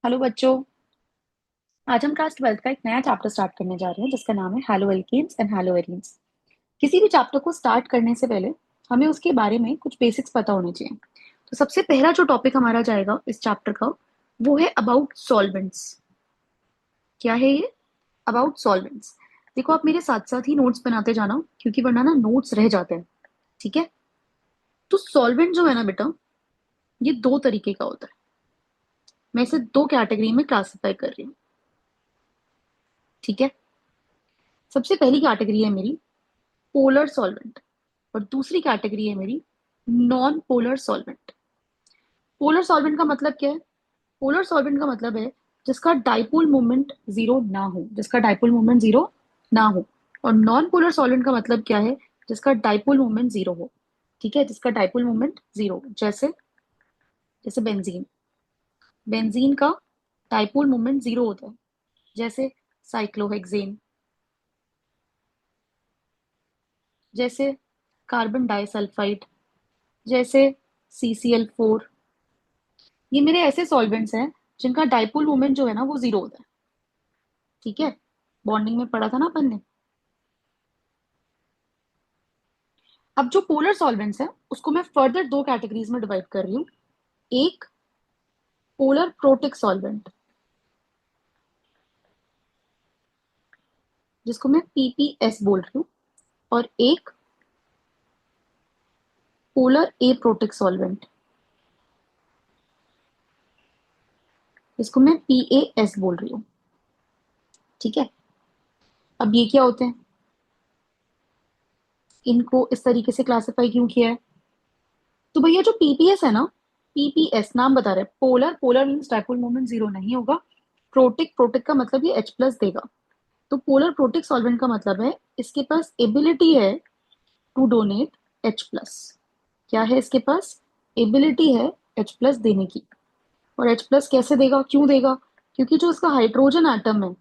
Hello बच्चों। आज हम क्लास 12th का एक नया चैप्टर स्टार्ट करने जा रहे हैं जिसका नाम है haloalkanes and haloarenes. किसी भी चैप्टर को स्टार्ट करने से पहले हमें उसके बारे में कुछ बेसिक्स पता होने चाहिए। तो सबसे पहला जो टॉपिक हमारा जाएगा इस चैप्टर का वो है अबाउट सॉल्वेंट्स। क्या है ये? About solvents. देखो, आप मेरे साथ साथ ही नोट्स बनाते जाना क्योंकि वरना ना नोट्स रह जाते हैं। ठीक है? तो सॉल्वेंट जो है ना बेटा, ये दो तरीके का होता है। मैं इसे दो कैटेगरी में क्लासिफाई कर रही हूँ। ठीक है? सबसे पहली कैटेगरी है मेरी पोलर सॉल्वेंट और दूसरी कैटेगरी है मेरी non polar solvent. Polar solvent का मतलब क्या है? पोलर सॉल्वेंट का मतलब है जिसका डाइपोल मोमेंट जीरो ना हो, जिसका डाइपोल मोमेंट जीरो ना हो। और नॉन पोलर सॉल्वेंट का मतलब क्या है? जिसका डाइपोल मोमेंट जीरो हो। ठीक है, जिसका डाइपोल मोमेंट जीरो हो। जैसे जैसे बेंजीन। बेंजीन का डाइपोल मोमेंट जीरो होता है। जैसे साइक्लोहेक्सेन। जैसे कार्बन डाइसल्फाइड। जैसे CCl4। ये मेरे ऐसे सॉल्वेंट्स हैं जिनका डाइपोल मोमेंट जो है ना वो जीरो होता है। ठीक है? बॉन्डिंग में पढ़ा था ना अपन ने। अब जो पोलर सॉल्वेंट्स हैं उसको मैं फर्दर दो कैटेगरीज में डिवाइड कर रही हूँ। एक पोलर प्रोटिक सॉल्वेंट जिसको मैं PPS बोल रही हूँ, और एक पोलर ए प्रोटिक सॉल्वेंट जिसको मैं PAS बोल रही हूँ। ठीक है? अब ये क्या होते हैं? इनको इस तरीके से क्लासिफाई क्यों किया है? तो भैया जो PPS है ना, PPS नाम बता रहे हैं, polar. Polar means dipole moment zero नहीं होगा। प्रोटिक, प्रोटिक का मतलब ये H+ देगा। तो पोलर प्रोटिक सॉल्वेंट का मतलब है इसके पास एबिलिटी है टू डोनेट H+। क्या है इसके पास? एबिलिटी है H+ देने की। और H+ कैसे देगा, क्यों देगा? क्योंकि जो इसका हाइड्रोजन एटम है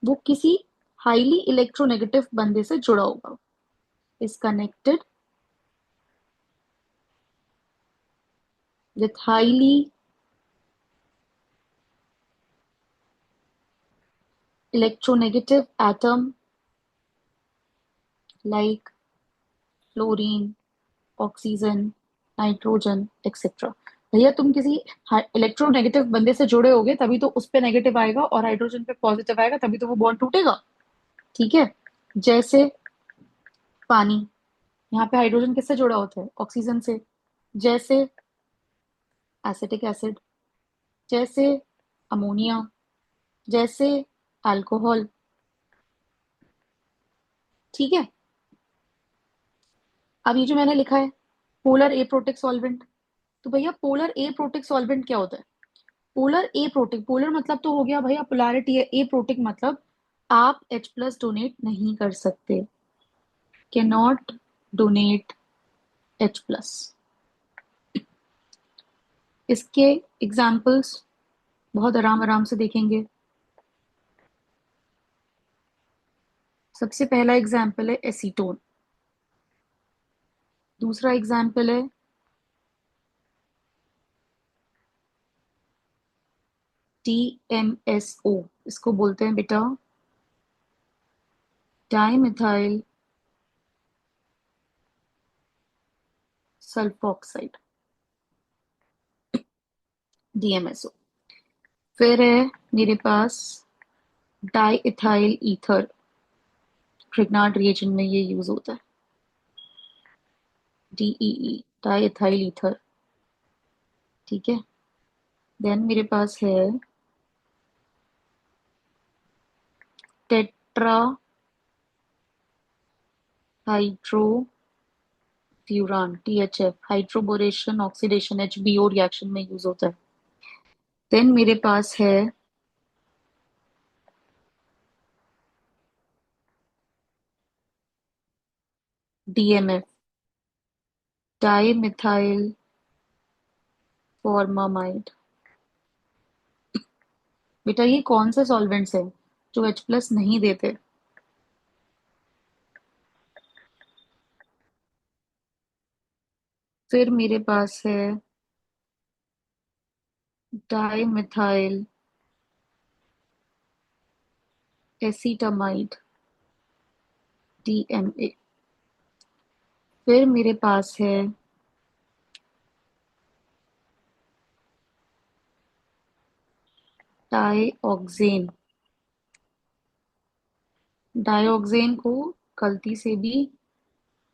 वो किसी हाईली इलेक्ट्रोनेगेटिव बंधे से जुड़ा होगा। Is connected with highly electronegative atom like fluorine, oxygen, nitrogen etcetera. भैया तुम किसी इलेक्ट्रोनेगेटिव बंदे से जुड़े होगे तभी तो उस पे नेगेटिव आएगा और हाइड्रोजन पे पॉजिटिव आएगा, तभी तो वो बॉन्ड टूटेगा। ठीक है? जैसे पानी। यहाँ पे हाइड्रोजन किससे जुड़ा होता है? ऑक्सीजन से। जैसे एसिटिक एसिड। जैसे अमोनिया। जैसे अल्कोहल। ठीक है? अब ये जो मैंने लिखा है पोलर ए प्रोटिक सॉल्वेंट, तो भैया पोलर ए प्रोटिक सॉल्वेंट क्या होता है? पोलर ए प्रोटिक, पोलर मतलब तो हो गया भैया पोलैरिटी है। ए प्रोटिक मतलब आप H+ डोनेट नहीं कर सकते। Can not donate H+। इसके एग्जाम्पल्स बहुत आराम आराम से देखेंगे। सबसे पहला एग्जाम्पल है एसीटोन। दूसरा एग्जाम्पल है DMSO। इसको बोलते हैं बेटा डाइमिथाइल सल्फोक्साइड, DMSO। फिर है मेरे पास डाई इथाइल ईथर। प्रिग्नार्ड रिएजेंट में ये यूज होता है, DEE, डाई इथाइल ईथर। ठीक है? देन मेरे पास है tetrahydrofuran, THF। Hydroboration oxidation HBO reaction में यूज होता है। देन मेरे पास है DMF, डाई मिथाइल फॉर्मामाइड। बेटा ये कौन से सॉल्वेंट्स हैं जो H+ नहीं देते? फिर मेरे पास है डाई मिथाइल एसीटामाइड, DMA। फिर मेरे पास है डाईऑक्सेन। डाईऑक्सेन को गलती से भी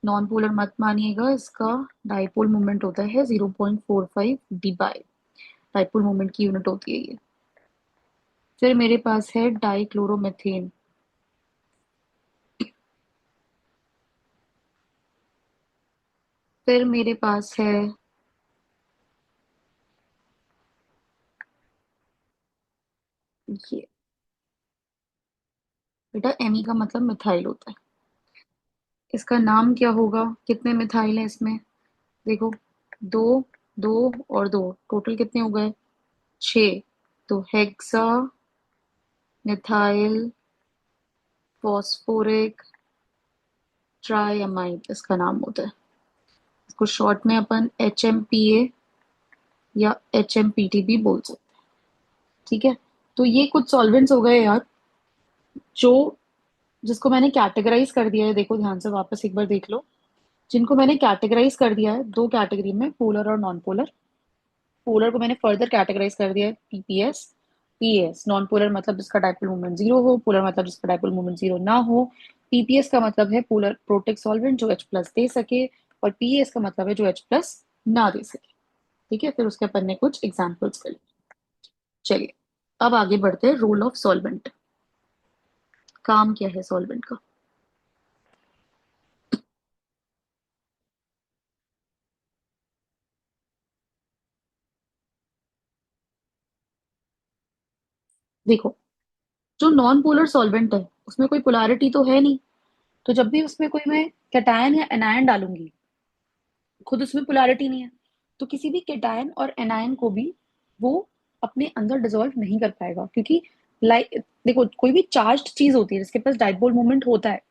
नॉन पोलर मत मानिएगा, इसका डाइपोल मोमेंट होता है 0.45 डी बाई। डाइपोल मोमेंट की यूनिट होती है ये। फिर मेरे पास है डाइक्लोरोमेथेन। फिर मेरे पास है ये, बेटा एमी का मतलब मिथाइल होता है। इसका नाम क्या होगा, कितने मिथाइल है इसमें, देखो, दो, दो और दो, टोटल कितने हो गए, 6। तो हेक्सा मिथाइल फॉस्फोरिक ट्राइअमाइड इसका नाम होता है। इसको शॉर्ट में अपन HMPA या HMPT भी बोल सकते हैं। ठीक है, तो ये कुछ सॉल्वेंट्स हो गए यार, जो जिसको मैंने कैटेगराइज कर दिया है, देखो ध्यान से वापस एक बार देख लो। जिनको मैंने कैटेगराइज कर दिया है दो कैटेगरी में, पोलर और नॉन पोलर। पोलर को मैंने फर्दर कैटेगराइज कर दिया है PPS, PS। नॉन पोलर मतलब जिसका डाइपोल मोमेंट जीरो हो, पोलर मतलब जिसका डाइपोल मोमेंट जीरो ना हो। PPS का मतलब है पोलर प्रोटिक सॉल्वेंट जो H+ दे सके, और PES का मतलब है जो H+ ना दे सके। ठीक है, फिर उसके अपन ने कुछ एग्जाम्पल्स कर लिए। चलिए, अब आगे बढ़ते हैं। रोल ऑफ सॉल्वेंट, काम क्या है सॉल्वेंट का। देखो, जो नॉन पोलर सॉल्वेंट है उसमें कोई पोलैरिटी तो है नहीं, तो जब भी उसमें कोई मैं कैटायन या एनायन डालूंगी, खुद उसमें पोलैरिटी नहीं है, तो किसी भी कैटायन और एनायन को भी वो अपने अंदर डिसॉल्व नहीं कर पाएगा, क्योंकि लाइक देखो, कोई भी चार्ज्ड चीज होती है जिसके पास डाइपोल मोमेंट होता है,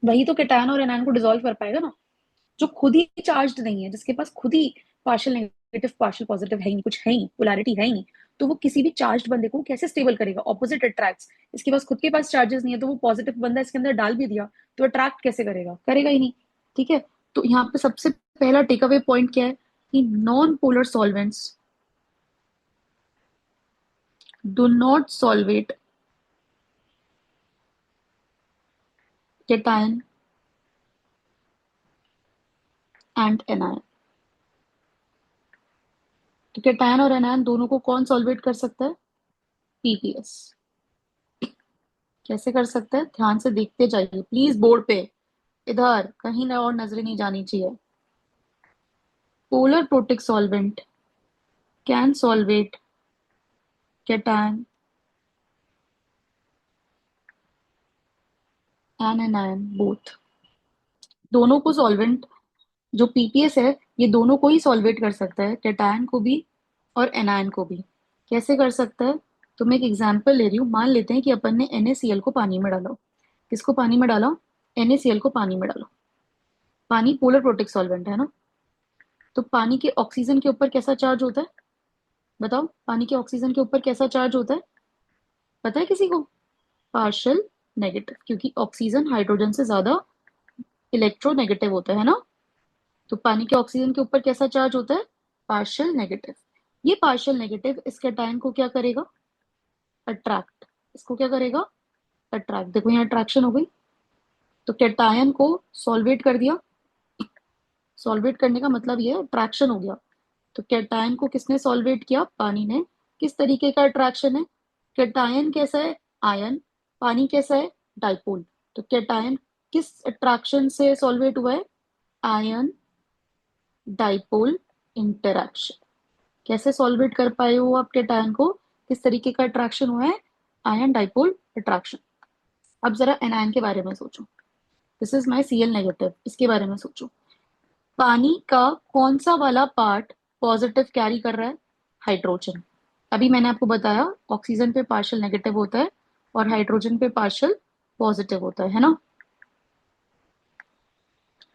वही तो कैटायन और एनायन को डिसॉल्व कर पाएगा ना। जो खुद ही चार्ज्ड नहीं है, जिसके पास खुद ही पार्शियल नेगेटिव पार्शियल पॉजिटिव है ही नहीं, कुछ है ही नहीं, पोलैरिटी है ही नहीं, तो वो किसी भी चार्ज्ड बंदे को कैसे स्टेबल करेगा, ऑपोजिट अट्रैक्ट्स। इसके पास खुद के पास चार्जेस नहीं है, तो वो पॉजिटिव बंदा इसके अंदर डाल भी दिया तो अट्रैक्ट कैसे करेगा, करेगा ही नहीं। ठीक है, तो यहाँ पे सबसे पहला टेक अवे पॉइंट क्या है कि non polar solvents do not solvate cation and anion। तो cation और anion दोनों को कौन सॉल्वेट कर सकता है, PPS। कैसे कर सकते हैं, ध्यान से देखते जाइए प्लीज बोर्ड पे, इधर कहीं ना और नजरें नहीं जानी चाहिए। Polar protic solvent can solvate cation and anion both. दोनों को सॉल्वेंट, जो PPS है ये दोनों को ही सॉल्वेट कर सकता है, कैटायन को भी और एनायन को भी। कैसे कर सकता है, तो मैं एक एग्जांपल ले रही हूँ। मान लेते हैं कि अपन ने NaCl को पानी में डाला। किसको पानी में डाला, NaCl को पानी में डाला। पानी पोलर प्रोटिक सॉल्वेंट है ना, तो पानी के ऑक्सीजन के ऊपर कैसा चार्ज होता है, बताओ, पानी के ऑक्सीजन के ऊपर कैसा चार्ज होता है, पता है किसी को, पार्शियल नेगेटिव, क्योंकि ऑक्सीजन हाइड्रोजन से ज्यादा इलेक्ट्रोनेगेटिव होता है ना। तो पानी के ऑक्सीजन के ऊपर कैसा चार्ज होता है, पार्शियल नेगेटिव। ये पार्शियल नेगेटिव इस कैटायन को क्या करेगा, अट्रैक्ट। इसको क्या करेगा, अट्रैक्ट। देखो यहाँ अट्रैक्शन हो गई, तो कैटायन को सॉल्वेट कर दिया। सॉल्वेट करने का मतलब ये अट्रैक्शन हो गया। तो कैटायन को किसने सॉल्वेट किया, पानी ने। किस तरीके का अट्रैक्शन है, कैटायन कैसा है, आयन। पानी कैसा है, डाइपोल। तो कैटायन किस अट्रैक्शन से सॉल्वेट हुआ है, आयन डाइपोल इंटरैक्शन। कैसे सॉल्वेट कर पाए हो आप कैटायन को, किस तरीके का अट्रैक्शन हुआ है, आयन डाइपोल अट्रैक्शन। अब जरा एनायन के बारे में सोचो, this is my Cl negative, इसके बारे में सोचो। पानी का कौन सा वाला पार्ट पॉजिटिव कैरी कर रहा है, हाइड्रोजन। अभी मैंने आपको बताया ऑक्सीजन पे पार्शियल नेगेटिव होता है और हाइड्रोजन पे पार्शियल पॉजिटिव होता है ना,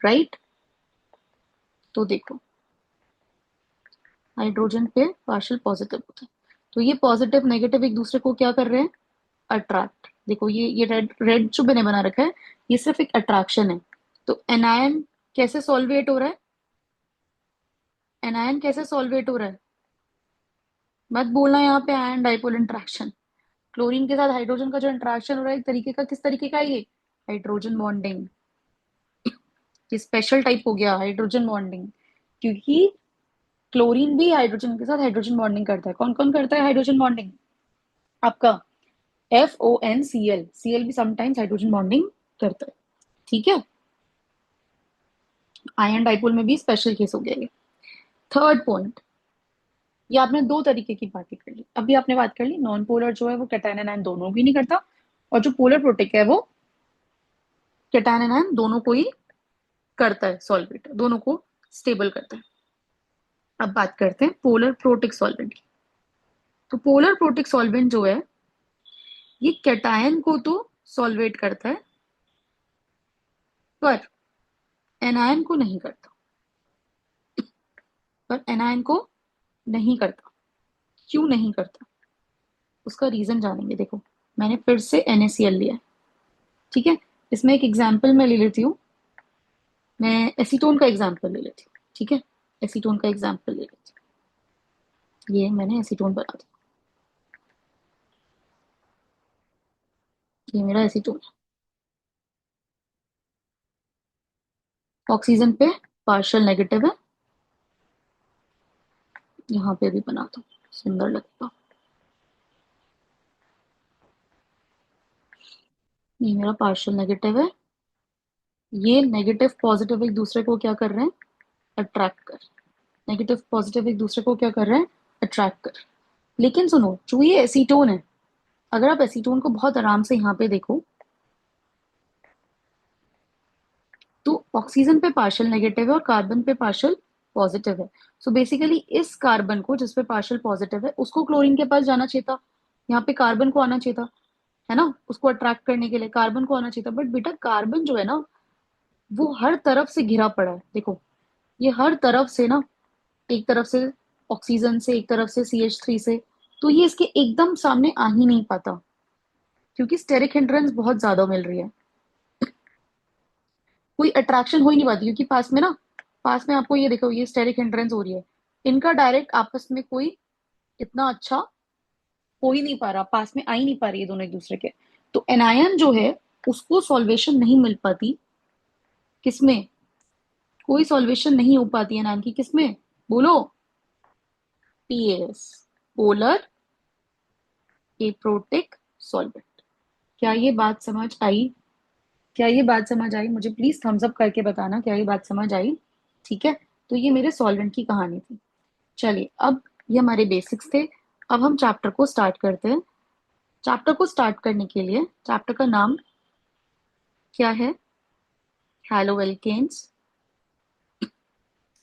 राइट। तो देखो, हाइड्रोजन पे पार्शियल पॉजिटिव होता है। तो ये पॉजिटिव नेगेटिव एक दूसरे को क्या कर रहे हैं, अट्रैक्ट। देखो ये रेड रेड जो मैंने बना रखा है, ये सिर्फ एक अट्रैक्शन है। तो एनायन कैसे सॉल्वेट हो रहा है, एनायन कैसे सॉल्वेट हो रहा है, मत बोलना यहाँ पे आयन डाइपोल इंटरेक्शन। क्लोरीन के साथ हाइड्रोजन का जो इंटरेक्शन हो रहा है एक तरीके का, किस तरीके का है ये, हाइड्रोजन बॉन्डिंग। ये स्पेशल टाइप हो गया हाइड्रोजन बॉन्डिंग, क्योंकि क्लोरीन भी हाइड्रोजन के साथ हाइड्रोजन बॉन्डिंग करता है। कौन कौन करता है हाइड्रोजन बॉन्डिंग, आपका FONCl, Cl भी समटाइम्स हाइड्रोजन बॉन्डिंग करता है। ठीक है, आयन डाइपोल में भी स्पेशल केस हो गया ये। थर्ड पॉइंट, ये आपने दो तरीके की बातें कर ली। अभी आपने बात कर ली नॉन पोलर जो है वो कैटायन एनायन दोनों भी नहीं करता, और जो पोलर प्रोटिक है वो कैटायन एनायन दोनों को ही करता है, सॉल्वेट दोनों को स्टेबल करता है। अब बात करते हैं पोलर प्रोटिक सॉल्वेंट की। तो पोलर प्रोटिक सॉल्वेंट जो है ये कैटायन को तो सॉल्वेट करता है, पर एनायन को नहीं करता, पर एनायन को नहीं करता। क्यों नहीं करता, उसका रीजन जानेंगे। देखो मैंने फिर से NaCl लिया है, ठीक है। इसमें एक एग्जाम्पल मैं ले लेती हूँ, मैं एसीटोन का एग्जाम्पल ले लेती हूँ, ठीक है। एसीटोन का एग्जाम्पल ले लेती हूँ, ये मैंने एसीटोन बना दिया, ये मेरा एसीटोन है। ऑक्सीजन पे पार्शियल नेगेटिव है, यहाँ पे भी बना दो, सुंदर लगता। ये मेरा पार्शियल नेगेटिव है, ये नेगेटिव पॉजिटिव एक दूसरे को क्या कर रहे हैं, अट्रैक्ट कर। नेगेटिव पॉजिटिव एक दूसरे को क्या कर रहे हैं, अट्रैक्ट कर। लेकिन सुनो, जो ये एसीटोन है, अगर आप एसीटोन को बहुत आराम से यहाँ पे देखो, तो ऑक्सीजन पे पार्शियल नेगेटिव है और कार्बन पे पार्शियल पॉजिटिव है। सो बेसिकली इस कार्बन को जिसपे पार्शियल पॉजिटिव है उसको क्लोरीन के पास जाना चाहिए था, यहाँ पे कार्बन को आना चाहिए था, है ना। उसको अट्रैक्ट करने के लिए कार्बन को आना चाहिए था, बट बेटा कार्बन जो है ना वो हर तरफ से घिरा पड़ा है। देखो ये हर तरफ से ना, एक तरफ से ऑक्सीजन से, एक तरफ से CH3 से, तो ये इसके एकदम सामने आ ही नहीं पाता, क्योंकि स्टेरिक हिंड्रेंस बहुत ज्यादा मिल रही है। कोई अट्रैक्शन हो ही नहीं पाती, क्योंकि पास में ना, पास में आपको ये देखो ये स्टेरिक हिंड्रेंस हो रही है, इनका डायरेक्ट आपस में कोई इतना अच्छा हो ही नहीं पा रहा, पास में आ ही नहीं पा रही है दोनों एक दूसरे के। तो एनायन जो है उसको सॉल्वेशन नहीं मिल पाती, किसमें, कोई सॉल्वेशन नहीं हो पाती एनायन की, किसमें बोलो, PAS, पोलर एप्रोटिक सॉल्वेंट। क्या ये बात समझ आई, क्या ये बात समझ आई, मुझे प्लीज थम्स अप करके बताना क्या ये बात समझ आई। ठीक है, तो ये मेरे सॉल्वेंट की कहानी थी। चलिए अब, ये हमारे बेसिक्स थे, अब हम चैप्टर को स्टार्ट करते हैं। चैप्टर को स्टार्ट करने के लिए चैप्टर का नाम क्या है, हैलोएल्केन्स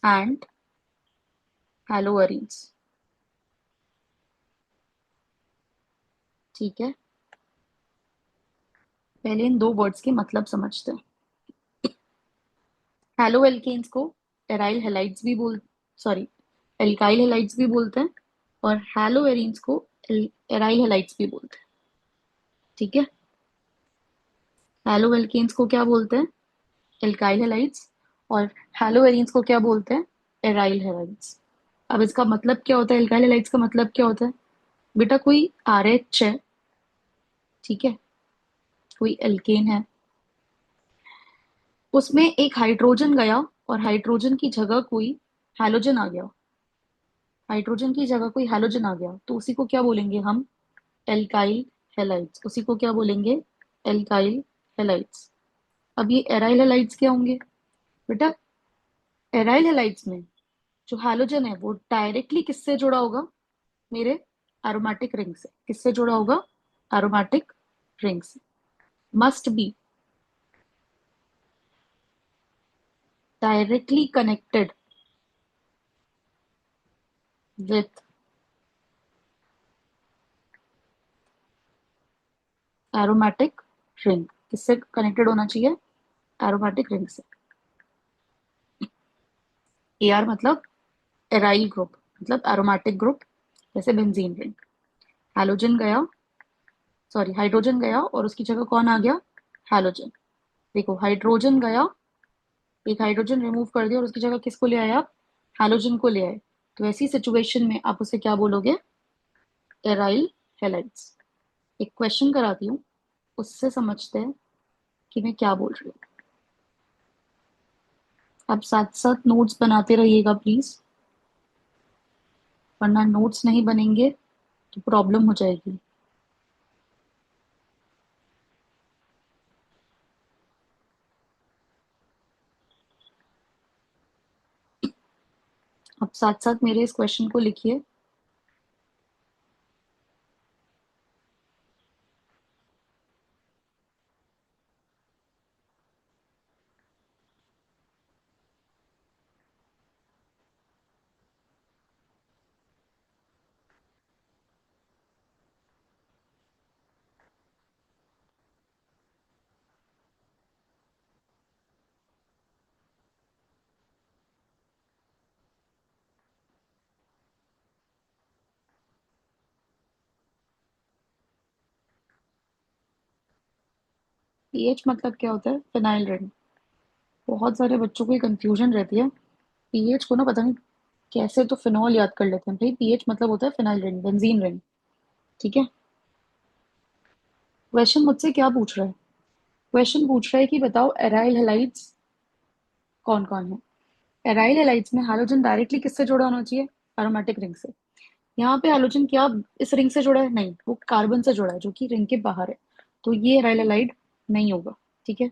एंड हैलोअरीन्स। ठीक है, पहले इन दो वर्ड्स के मतलब समझते हैं। हैलोएल्केन्स को एराइल हेलाइड्स भी बोल, सॉरी, एल्काइल हेलाइड्स भी बोलते हैं, और हैलोएरीन्स को एराइल हेलाइड्स भी बोलते हैं। ठीक है, हैलोएल्केन्स को क्या बोलते हैं, एल्काइल हेलाइड्स, और हैलोएरीन्स को क्या बोलते हैं, एराइल हेलाइड्स। अब इसका मतलब क्या होता है, एल्काइल हेलाइड्स का मतलब क्या होता है, बेटा कोई RH है, ठीक है, कोई एल्केन है, उसमें एक हाइड्रोजन गया और हाइड्रोजन की जगह कोई हैलोजन आ गया, हाइड्रोजन की जगह कोई हैलोजन आ गया, तो उसी को क्या बोलेंगे हम, एल्काइल हेलाइड्स। उसी को क्या बोलेंगे, एल्काइल हेलाइड्स। अब ये एराइल हेलाइड्स क्या होंगे, बेटा एराइल हेलाइड्स में जो हैलोजन है वो डायरेक्टली किससे जुड़ा होगा, मेरे एरोमेटिक रिंग से। किससे जुड़ा होगा, एरोमेटिक रिंग से। Must be directly connected with aromatic ring. किससे कनेक्टेड होना चाहिए, एरोमेटिक रिंग से। AR मतलब एराइल ग्रुप, मतलब एरोमेटिक ग्रुप, जैसे बेंजीन रिंग। हैलोजन गया, सॉरी हाइड्रोजन गया और उसकी जगह कौन आ गया? हैलोजन। देखो हाइड्रोजन गया, एक हाइड्रोजन रिमूव कर दिया और उसकी जगह किसको ले आए आप? हैलोजन को ले आए। तो ऐसी सिचुएशन में आप उसे क्या बोलोगे? Aryl halides. एक क्वेश्चन कराती हूँ, उससे समझते हैं कि मैं क्या बोल रही हूँ। आप साथ साथ नोट्स बनाते रहिएगा प्लीज, वरना नोट्स नहीं बनेंगे तो प्रॉब्लम हो जाएगी। आप साथ साथ मेरे इस क्वेश्चन को लिखिए। पीएच मतलब क्या होता है? Phenyl ring. बहुत सारे बच्चों को कंफ्यूजन रहती है, पीएच को ना पता नहीं कैसे तो फिनॉल याद कर लेते हैं। भाई पीएच मतलब होता है फिनाइल रिंग, बेंजीन रिंग। ठीक है। क्वेश्चन मुझसे क्या पूछ रहा है? क्वेश्चन पूछ रहा है कि बताओ एराइल हैलाइड्स कौन कौन है। एराइल हैलाइड्स में हाइड्रोजन डायरेक्टली किससे जुड़ा होना चाहिए? एरोमेटिक रिंग से। यहाँ पे हाइड्रोजन क्या इस रिंग से जुड़ा है? नहीं, वो कार्बन से जुड़ा है जो कि रिंग के बाहर है। तो ये एराइल हैलाइड नहीं होगा। ठीक है।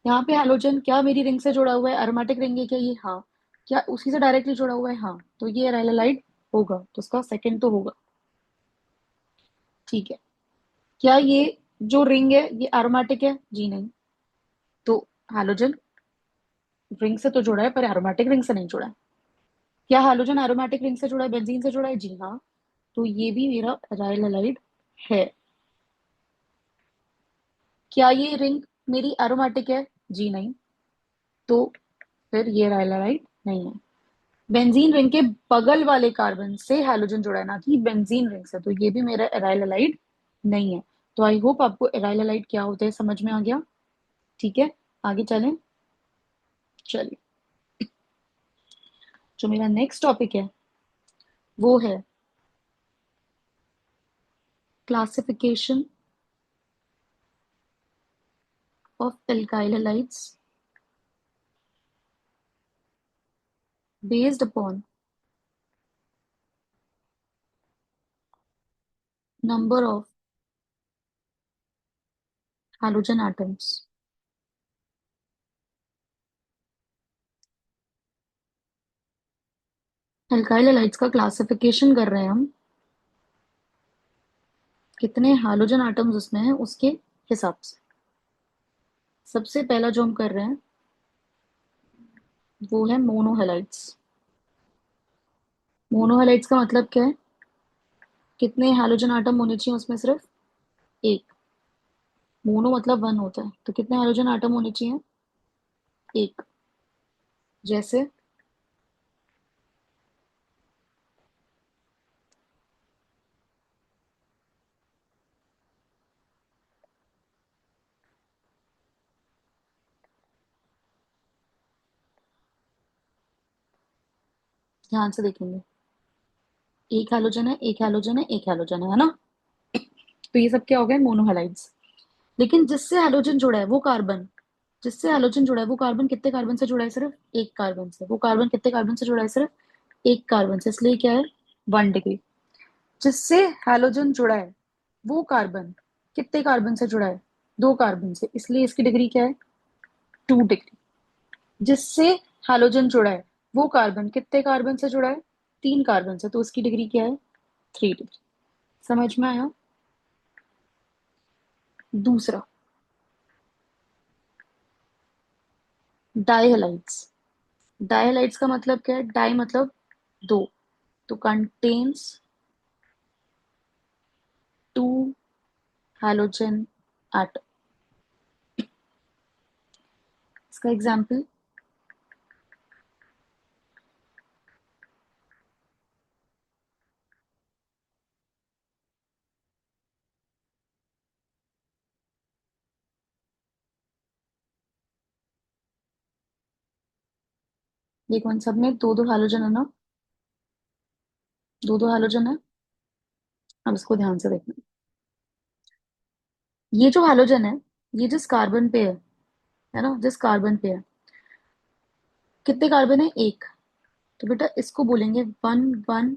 यहाँ पे हाइड्रोजन क्या मेरी रिंग से जुड़ा हुआ है? एरोमेटिक रिंग है क्या ये? हाँ। क्या उसी से डायरेक्टली जुड़ा हुआ है? हाँ। तो ये एराइल हैलाइड होगा, तो उसका सेकंड तो होगा। ठीक है। क्या ये जो रिंग है ये एरोमेटिक है? जी नहीं। तो हाइड्रोजन रिंग से तो जुड़ा है पर एरोमेटिक रिंग से नहीं जुड़ा है। क्या हाइड्रोजन एरोमेटिक रिंग से जुड़ा है, बेंजीन से जुड़ा है? जी हाँ। तो ये भी मेरा एराइल हैलाइड है। क्या ये रिंग मेरी एरोमेटिक है? जी नहीं। तो फिर ये एराइल हैलाइड नहीं है। बेंजीन रिंग के बगल वाले कार्बन से हैलोजन जुड़ा है, ना कि बेंजीन रिंग से, तो ये भी मेरा एराइल हैलाइड नहीं है। तो आई होप आपको एराइल हैलाइड क्या होते हैं समझ में आ गया। ठीक है, आगे चलें। चलिए, जो मेरा नेक्स्ट टॉपिक है वो है classification of alkyl halides based upon number of halogen atoms. Alkyl halides का क्लासिफिकेशन कर रहे हैं हम, कितने हैलोजन एटम्स उसमें हैं उसके हिसाब से। सबसे पहला जो हम कर रहे हैं वो है मोनोहैलाइड्स। मोनोहैलाइड्स का मतलब क्या है? कितने हैलोजन आटम होने चाहिए उसमें? सिर्फ एक। मोनो मतलब वन होता है, तो कितने हाइड्रोजन आटम होने चाहिए? एक। जैसे ध्यान से देखेंगे, एक हैलोजन है, एक हैलोजन है, एक हैलोजन है ना? तो ये सब क्या हो गए? मोनोहैलाइड्स। लेकिन जिससे हैलोजन जुड़ा है वो कार्बन, जिससे हैलोजन जुड़ा है वो कार्बन कितने कार्बन से जुड़ा है? सिर्फ एक कार्बन से। वो कार्बन कितने कार्बन से जुड़ा है? सिर्फ एक कार्बन से, इसलिए क्या है? 1 डिग्री। जिससे हैलोजन जुड़ा है वो कार्बन कितने कार्बन से जुड़ा है? 2 कार्बन से, इसलिए इसकी डिग्री क्या है? 2 डिग्री। जिससे हैलोजन जुड़ा है वो कार्बन कितने कार्बन से जुड़ा है? 3 कार्बन से, तो उसकी डिग्री क्या है? 3 डिग्री। समझ में आया? दूसरा, डाइहैलाइड्स। डाइहैलाइड्स का मतलब क्या है? डाई मतलब दो, तो कंटेन्स 2 हैलोजन एटम। इसका एग्जाम्पल, ये कौन, सब में दो दो हैलोजन है ना, दो दो हैलोजन है। अब इसको ध्यान से देखना, ये जो हैलोजन है, ये जिस कार्बन पे है ना, जिस कार्बन पे है, कितने कार्बन है, एक। तो बेटा इसको बोलेंगे वन वन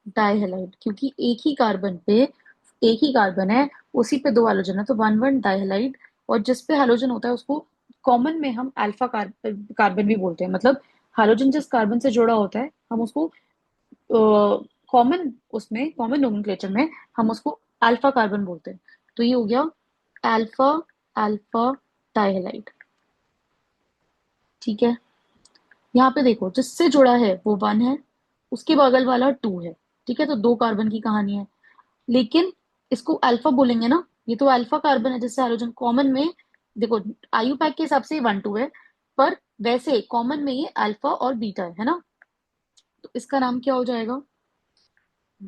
डाइहेलाइड, क्योंकि एक ही कार्बन है, उसी पे दो हैलोजन है, तो वन वन डाइहेलाइड। और जिस पे हैलोजन होता है उसको कॉमन में हम अल्फा कार्बन भी बोलते हैं। मतलब हैलोजन जिस कार्बन से जुड़ा होता है हम उसको कॉमन, उसमें कॉमन नोमेनक्लेचर में हम उसको अल्फा कार्बन बोलते हैं। तो ये हो गया अल्फा अल्फा डाइहेलाइड। ठीक है, यहाँ पे देखो जिससे जुड़ा है वो वन है, उसके बगल वाला टू है। ठीक है, तो दो कार्बन की कहानी है। लेकिन इसको अल्फा बोलेंगे ना, ये तो अल्फा कार्बन है जिससे हाइड्रोजन कॉमन में, देखो आयु पैक के हिसाब से वन टू है, पर वैसे कॉमन में ये अल्फा और बीटा है ना। तो इसका नाम क्या हो जाएगा,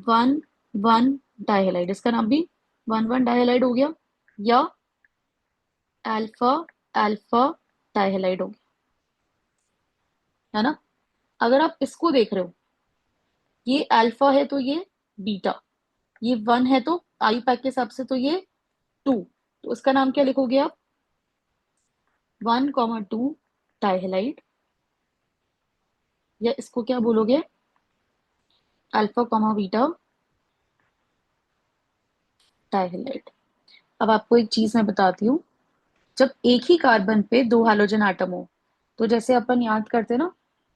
वन वन डाइहेलाइड। इसका नाम भी वन वन डाइहेलाइड हो गया, या अल्फा अल्फा डाइहेलाइड हो गया, है ना। अगर आप इसको देख रहे हो, ये अल्फा है तो ये बीटा, ये वन है तो आयु पैक के हिसाब से तो ये टू। तो इसका नाम क्या लिखोगे आप, वन कॉमा टू डाइहेलाइड, या इसको क्या बोलोगे, अल्फा कॉमा बीटा डाइहेलाइड। अब आपको एक चीज मैं बताती हूँ, जब एक ही कार्बन पे दो हाइड्रोजन आटम हो, तो जैसे अपन याद करते हैं ना,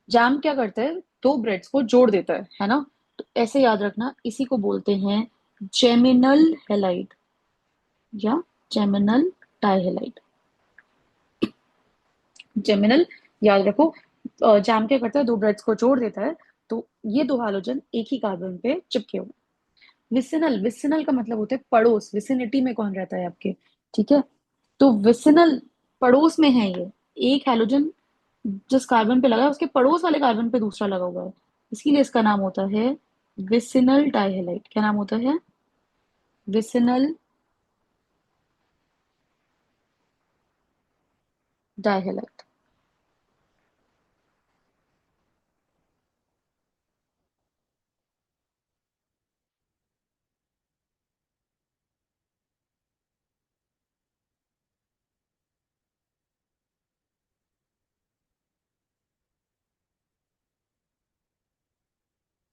जैम क्या करता है, दो ब्रेड्स को जोड़ देता है ना। तो ऐसे याद रखना, इसी को बोलते हैं जेमिनल हेलाइड या जेमिनल डाइहेलाइड। जेमिनल, याद रखो, जैम क्या करता है, दो ब्रेड्स को जोड़ देता है, तो ये दो हाइड्रोजन एक ही कार्बन पे चिपके हुए। विसिनल, विसिनल का मतलब होता है पड़ोस, विसिनिटी में कौन रहता है आपके। ठीक है, तो विसिनल पड़ोस में है ये, एक हैलोजन जिस कार्बन पे लगा है उसके पड़ोस वाले कार्बन पे दूसरा लगा हुआ है, इसीलिए इसका नाम होता है विसिनल डाइहेलाइड। क्या नाम होता है, विसिनल डाइहेलाइड।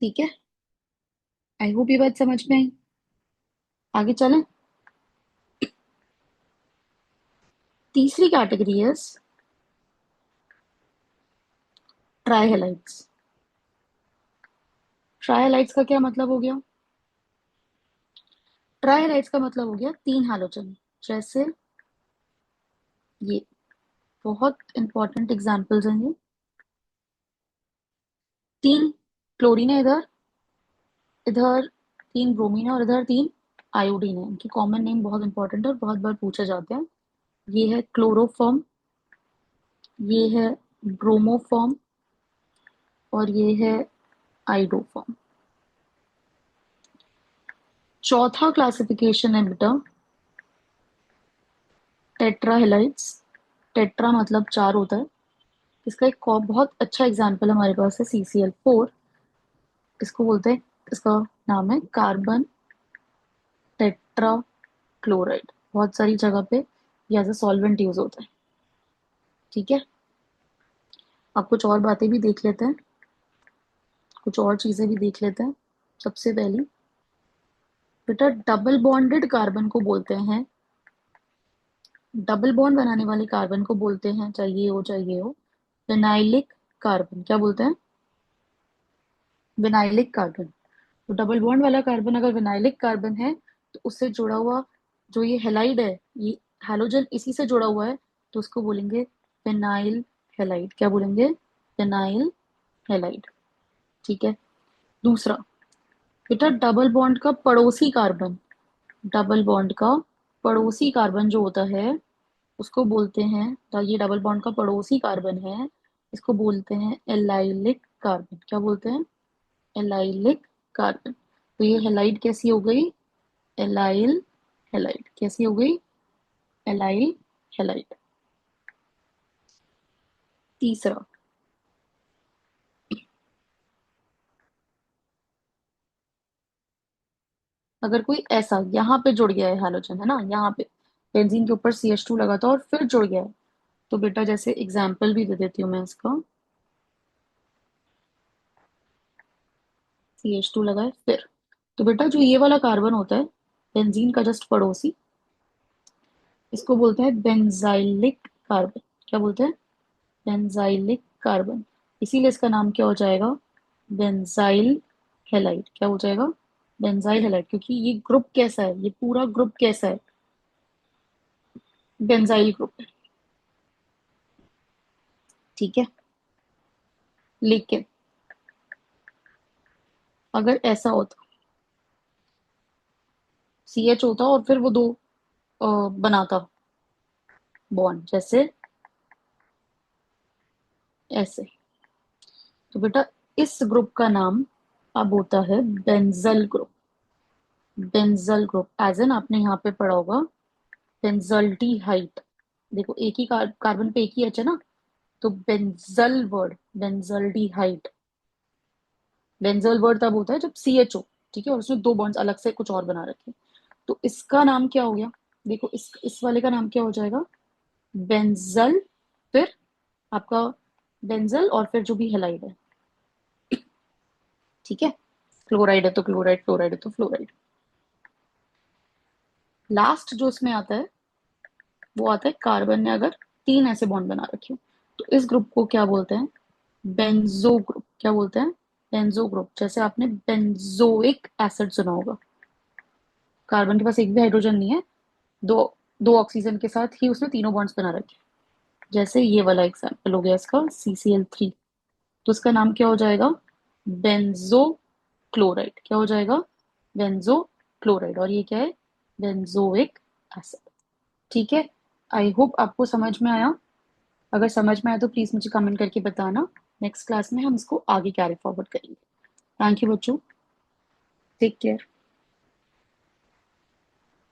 ठीक है, आई होप ये बात समझ में आई। आगे चलें। तीसरी कैटेगरी है ट्राइहेलाइड्स। ट्राइहेलाइड्स का क्या मतलब हो गया, ट्राइहेलाइड्स का मतलब हो गया तीन हैलोजन। जैसे ये बहुत इंपॉर्टेंट एग्जांपल्स हैं ये, तीन क्लोरीन है इधर, इधर तीन ब्रोमीन है, और इधर तीन आयोडीन है। इनकी कॉमन नेम बहुत इंपॉर्टेंट है और बहुत बार पूछे जाते हैं। ये है क्लोरोफॉर्म, ये है ब्रोमोफॉर्म, और ये है आइडोफॉर्म। चौथा क्लासिफिकेशन है बेटा टेट्राहेलाइड्स। टेट्रा मतलब चार होता है। इसका एक बहुत अच्छा एग्जाम्पल हमारे पास है CCl4। इसको बोलते हैं, इसका नाम है कार्बन टेट्रा क्लोराइड। बहुत सारी जगह पे ये एज अ सॉल्वेंट यूज होता है। ठीक है, अब कुछ और बातें भी देख लेते हैं, कुछ और चीजें भी देख लेते हैं। सबसे पहली बेटा, डबल बॉन्डेड कार्बन को बोलते हैं, डबल बॉन्ड बनाने वाले कार्बन को बोलते हैं, चाहे ये हो विनाइलिक कार्बन। क्या बोलते हैं, विनाइलिक कार्बन। तो डबल बॉन्ड वाला कार्बन अगर विनाइलिक कार्बन है, तो उससे जुड़ा हुआ जो ये हेलाइड है, ये हैलोजन इसी से जुड़ा हुआ है, तो उसको बोलेंगे फिनाइल हेलाइड। क्या बोलेंगे, फिनाइल हेलाइड। ठीक है, दूसरा बेटा, डबल बॉन्ड का पड़ोसी कार्बन, डबल बॉन्ड का पड़ोसी कार्बन जो होता है उसको बोलते हैं, तो ये डबल बॉन्ड का पड़ोसी कार्बन है, इसको बोलते हैं एलाइलिक कार्बन। क्या बोलते हैं, एलाइलिक कार्बन। तो ये हेलाइड कैसी हो गई, एलाइल हेलाइड। कैसी हो गई, एलाइल हेलाइड। तीसरा अगर कोई ऐसा यहाँ पे जुड़ गया है हैलोजन, है ना, यहाँ पे बेंजीन के ऊपर CH2 लगा था और फिर जुड़ गया है, तो बेटा जैसे एग्जाम्पल भी दे देती हूँ मैं इसका। CH2 लगा है फिर, तो बेटा जो ये वाला कार्बन होता है बेंजीन का जस्ट पड़ोसी, इसको बोलते हैं बेंजाइलिक कार्बन। क्या बोलते हैं? Benzylic carbon. इसीलिए इसका नाम क्या हो जाएगा? Benzyl halide. क्या हो जाएगा? बेंजाइल हेलाइड, क्योंकि ये ग्रुप कैसा है, ये पूरा ग्रुप कैसा है? बेंजाइल ग्रुप है। ठीक है। लेकिन अगर ऐसा होता, CH होता और फिर वो दो बनाता बॉन्ड, जैसे ऐसे, तो बेटा इस ग्रुप का नाम अब होता है benzal group. Benzal group as an आपने यहाँ पे पढ़ा होगा बेंजल्टीहाइड। देखो एक ही कार्बन पे एक ही एच है ना, तो benzyl word, benzaldehyde. Benzyl word तब होता है जब CH हो, ठीक है, और उसमें दो बॉन्ड्स अलग से कुछ और बना रखे, तो इसका नाम क्या हो गया? देखो इस वाले का नाम क्या हो जाएगा? बेंजल, फिर आपका बेंजल और फिर जो भी हेलाइड है। ठीक है। क्लोराइड है तो क्लोराइड, फ्लोराइड है तो फ्लोराइड। लास्ट जो इसमें आता है वो आता है कार्बन ने अगर तीन ऐसे बॉन्ड बना रखे हो, तो इस ग्रुप को क्या बोलते हैं? Benzo group. क्या बोलते हैं? Benzo group. जैसे आपने बेंजोइक एसिड सुना होगा, कार्बन के पास एक भी हाइड्रोजन नहीं है, दो दो ऑक्सीजन के साथ ही उसने तीनों बॉन्ड्स बना रखे, जैसे ये वाला एग्जाम्पल हो गया इसका CCl3, तो इसका नाम क्या हो जाएगा? Benzo chloride. क्या हो जाएगा? Benzo chloride. और ये क्या है? Benzoic acid. ठीक है। आई होप आपको समझ में आया। अगर समझ में आया तो प्लीज मुझे कमेंट करके बताना। नेक्स्ट क्लास में हम इसको आगे कैरी फॉरवर्ड करेंगे। थैंक यू बच्चों। Take care.